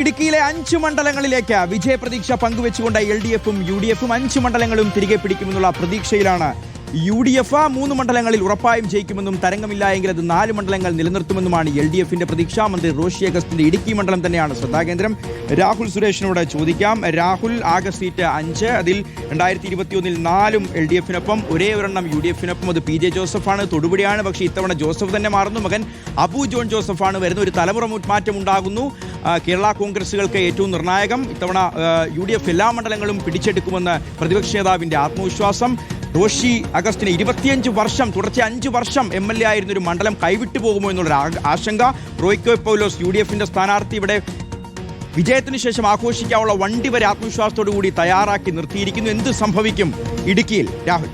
ഇടുക്കിയിലെ 5 മണ്ഡലങ്ങളിലേക്ക് വിജയപ്രതീക്ഷ പങ്കുവെച്ചുകൊണ്ട് LDF-ഉം UDF-ഉം 5 മണ്ഡലങ്ങളും തിരികെ പിടിക്കുമെന്നുള്ള പ്രതീക്ഷയിലാണ്. UDF 3 മണ്ഡലങ്ങളിൽ ഉറപ്പായും ജയിക്കുമെന്നും തരംഗമില്ല എങ്കിൽ അത് 4 മണ്ഡലങ്ങൾ നിലനിർത്തുമെന്നുമാണ് LDF-ന്റെ പ്രതീക്ഷ. മന്ത്രി റോഷി അഗസ്റ്റിന്റെ ഇടുക്കി മണ്ഡലം തന്നെയാണ് ശ്രദ്ധാകേന്ദ്രം. രാഹുൽ സുരേഷിനോട് ചോദിക്കാം. രാഹുൽ, ആകെ സീറ്റ് 5, അതിൽ 2021 4 LDF-നൊപ്പം, ഒരേ ഒരെണ്ണം UDF-നൊപ്പം. അത് PJ ജോസഫാണ്, തൊടുപുഴയാണ്. പക്ഷേ ഇത്തവണ ജോസഫ് തന്നെ മാറുന്നു. മകൻ അബു ജോൺ ജോസഫാണ് വരുന്ന. ഒരു തലമുറ മാറ്റം ഉണ്ടാകുന്നു. കേരള കോൺഗ്രസുകൾക്ക് ഏറ്റവും നിർണായകം. ഇത്തവണ UDF എല്ലാ മണ്ഡലങ്ങളും പിടിച്ചെടുക്കുമെന്ന് പ്രതിപക്ഷ നേതാവിന്റെ ആത്മവിശ്വാസം. റോഷി അഗസ്റ്റിന് 25 വർഷം, തുടർച്ച 5 വർഷം MLA ആയിരുന്ന ഒരു മണ്ഡലം കൈവിട്ടു പോകുമോ എന്നുള്ളൊരു ആശങ്ക. റോയ്ക്കോ പൗലോസ് UDF-ന്റെ സ്ഥാനാർത്ഥി ഇവിടെ വിജയത്തിന് ശേഷം ആഘോഷിക്കാനുള്ള വണ്ടി വരെ ആത്മവിശ്വാസത്തോടു കൂടി തയ്യാറാക്കി നിർത്തിയിരിക്കുന്നു. എന്ത് സംഭവിക്കും ഇടുക്കിയിൽ, രാഹുൽ?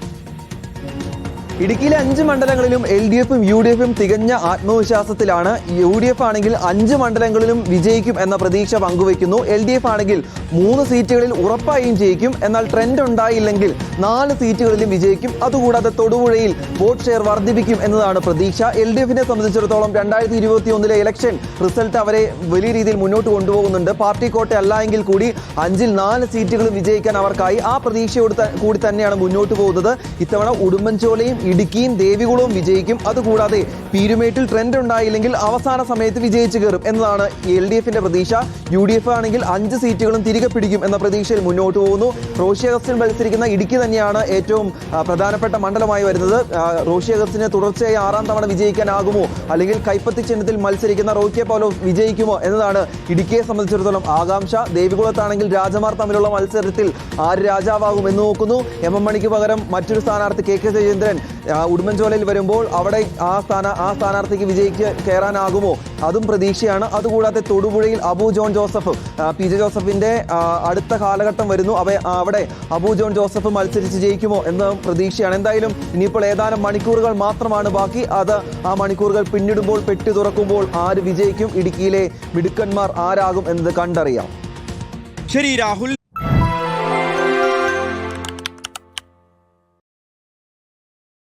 ഇടുക്കിയിലെ 5 മണ്ഡലങ്ങളിലും LDF-ഉം UDF-ഉം തികഞ്ഞ ആത്മവിശ്വാസത്തിലാണ്. UDF ആണെങ്കിൽ 5 മണ്ഡലങ്ങളിലും വിജയിക്കും എന്ന പ്രതീക്ഷ പങ്കുവയ്ക്കുന്നു. LDF ആണെങ്കിൽ 3 സീറ്റുകളിൽ ഉറപ്പായും ജയിക്കും. എന്നാൽ ട്രെൻഡ് ഉണ്ടായില്ലെങ്കിൽ 4 സീറ്റുകളിലും വിജയിക്കും. അതുകൂടാതെ തൊടുപുഴയിൽ വോട്ട് ഷെയർ വർദ്ധിപ്പിക്കും എന്നതാണ് പ്രതീക്ഷ. LDF-നെ സംബന്ധിച്ചിടത്തോളം 2021 ഇലക്ഷൻ റിസൾട്ട് അവരെ വലിയ രീതിയിൽ മുന്നോട്ട് കൊണ്ടുപോകുന്നുണ്ട്. പാർട്ടി കോട്ട അല്ല എങ്കിൽ കൂടി 5-ൽ 4 സീറ്റുകളും വിജയിക്കാൻ അവർക്കായി. ആ പ്രതീക്ഷയോട് കൂടി തന്നെയാണ് മുന്നോട്ട് പോകുന്നത്. ഇത്തവണ ഉടുമ്പൻചോലയും ഇടുക്കിയും ദേവികുളവും വിജയിക്കും. അതുകൂടാതെ പീരുമേട്ടിൽ ട്രെൻഡ് ഉണ്ടായില്ലെങ്കിൽ അവസാന സമയത്ത് വിജയിച്ചു കയറും എന്നതാണ് LDF-ന്റെ പ്രതീക്ഷ. UDF ആണെങ്കിൽ 5 സീറ്റുകളും തിരികെ പിടിക്കും എന്ന പ്രതീക്ഷയിൽ മുന്നോട്ട് പോകുന്നു. റോഷി അഗസ്റ്റിൻ മത്സരിക്കുന്ന ഇടുക്കി തന്നെയാണ് ഏറ്റവും പ്രധാനപ്പെട്ട മണ്ഡലമായി വരുന്നത്. റോഷി അഗസ്റ്റിന് തുടർച്ചയായി 6ാം തവണ വിജയിക്കാനാകുമോ, അല്ലെങ്കിൽ കൈപ്പത്തി ചിഹ്നത്തിൽ മത്സരിക്കുന്ന റോയ്ക്കോ പൗലോസ് വിജയിക്കുമോ എന്നതാണ് ഇടുക്കിയെ സംബന്ധിച്ചിടത്തോളം ആകാംക്ഷ. ദേവികുളത്താണെങ്കിൽ രാജമാർ തമ്മിലുള്ള മത്സരത്തിൽ ആര് രാജാവാകും എന്ന് നോക്കുന്നു. MM മണിക്ക് പകരം മറ്റൊരു സ്ഥാനാർത്ഥി KK ശൈലജേന്ദ്രൻ ഉടുമ്പൻചോലയിൽ വരുമ്പോൾ അവിടെ ആ സ്ഥാനാർത്ഥിക്ക് വിജയിക്ക് കയറാനാകുമോ, അതും പ്രതീക്ഷയാണ്. അതുകൂടാതെ തൊടുപുഴയിൽ അബു ജോൺ ജോസഫ്, PJ ജോസഫിന്റെ അടുത്ത കാലഘട്ടം വരുന്നു. അവിടെ അബു ജോൺ ജോസഫ് മത്സരിച്ച് ജയിക്കുമോ എന്ന പ്രതീക്ഷയാണ്. എന്തായാലും ഇനിയിപ്പോൾ ഏതാനും മണിക്കൂറുകൾ മാത്രമാണ് ബാക്കി. ആ മണിക്കൂറുകൾ പിന്നിടുമ്പോൾ, പെട്ടി തുറക്കുമ്പോൾ ആര് വിജയിക്കും, ഇടുക്കിയിലെ മിടുക്കന്മാർ ആരാകും എന്നത് കണ്ടറിയാം. ശരി രാഹുൽ.